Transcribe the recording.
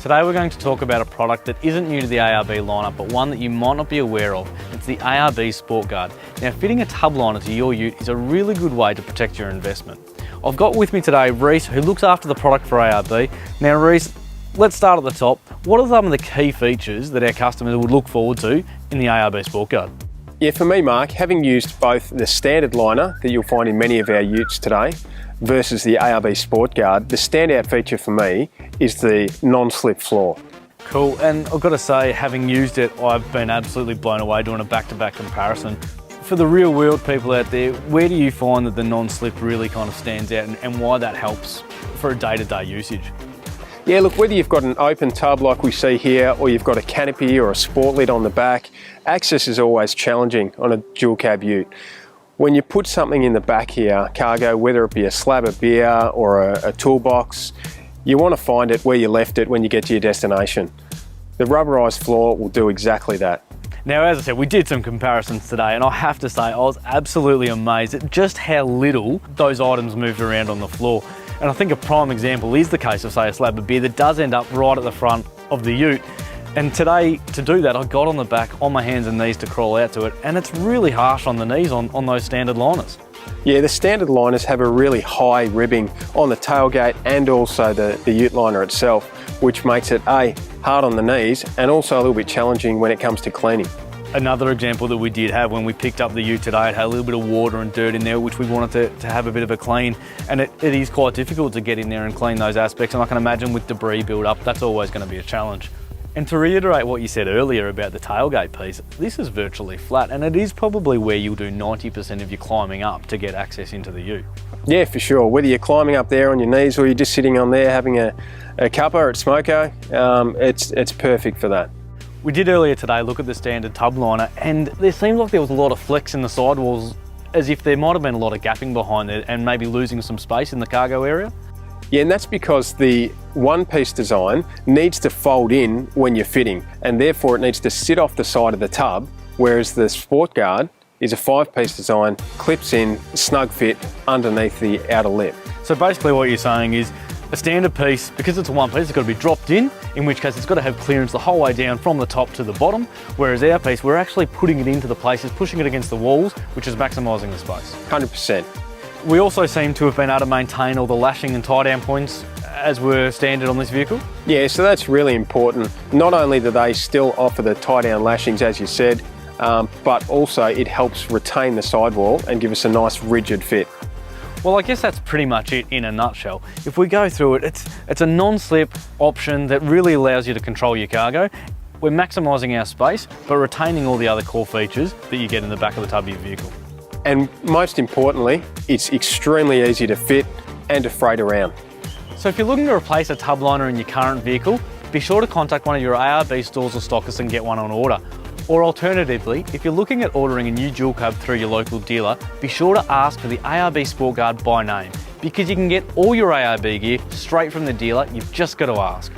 Today we're going to talk about a product that isn't new to the ARB lineup, but one that you might not be aware of. It's the ARB Sport Guard. Now, fitting a tub liner to your ute is a really good way to protect your investment. I've got with me today Reese, who looks after the product for ARB. Now Reese, let's start at the top. What are some of the key features that our customers would look forward to in the ARB Sport Guard? Yeah, for me, Mark, having used both the standard liner that you'll find in many of our utes today versus the ARB Sport Guard, the standout feature for me is the non-slip floor. Cool, and I've got to say, having used it, I've been absolutely blown away doing a back-to-back comparison. For the real world people out there, where do you find that the non-slip really kind of stands out and why that helps for a day-to-day usage? Yeah, look, whether you've got an open tub like we see here, or you've got a canopy or a sport lid on the back, access is always challenging on a dual cab ute. When you put something in the back here, cargo, whether it be a slab of beer or a toolbox, you want to find it where you left it when you get to your destination. The rubberised floor will do exactly that. Now, as I said, we did some comparisons today, and I have to say I was absolutely amazed at just how little those items moved around on the floor. And I think a prime example is the case of, say, a slab of beer that does end up right at the front of the ute. And today, to do that, I got on the back on my hands and knees to crawl out to it, and it's really harsh on the knees on those standard liners. Yeah, the standard liners have a really high ribbing on the tailgate and also the ute liner itself, which makes it hard on the knees and also a little bit challenging when it comes to cleaning. Another example that we did have when we picked up the ute today, it had a little bit of water and dirt in there, which we wanted to have a bit of a clean, and it is quite difficult to get in there and clean those aspects, and I can imagine with debris build up, that's always going to be a challenge. And to reiterate what you said earlier about the tailgate piece, this is virtually flat, and it is probably where you'll do 90% of your climbing up to get access into the ute. Yeah, for sure. Whether you're climbing up there on your knees or you're just sitting on there having a cuppa at Smoko, it's perfect for that. We did earlier today look at the standard tub liner, and there seemed like there was a lot of flex in the sidewalls, as if there might have been a lot of gapping behind it and maybe losing some space in the cargo area. Yeah, and that's because the one-piece design needs to fold in when you're fitting, and therefore it needs to sit off the side of the tub, whereas the Sport Guard is a five-piece design, clips in, snug fit underneath the outer lip. So basically what you're saying is a standard piece, because it's a one piece, it's got to be dropped in which case it's got to have clearance the whole way down from the top to the bottom, whereas our piece, we're actually putting it into the places, pushing it against the walls, which is maximising the space. 100%. We also seem to have been able to maintain all the lashing and tie down points as were standard on this vehicle. Yeah, so that's really important. Not only do they still offer the tie down lashings, as you said, but also it helps retain the sidewall and give us a nice rigid fit. Well, I guess that's pretty much it in a nutshell. If we go through it, it's a non-slip option that really allows you to control your cargo. We're maximising our space, but retaining all the other core features that you get in the back of the tub of your vehicle. And most importantly, it's extremely easy to fit and to freight around. So if you're looking to replace a tub liner in your current vehicle, be sure to contact one of your ARB stores or stockists and get one on order. Or alternatively, if you're looking at ordering a new dual cab through your local dealer, be sure to ask for the ARB Sport Guard by name, because you can get all your ARB gear straight from the dealer. You've just got to ask.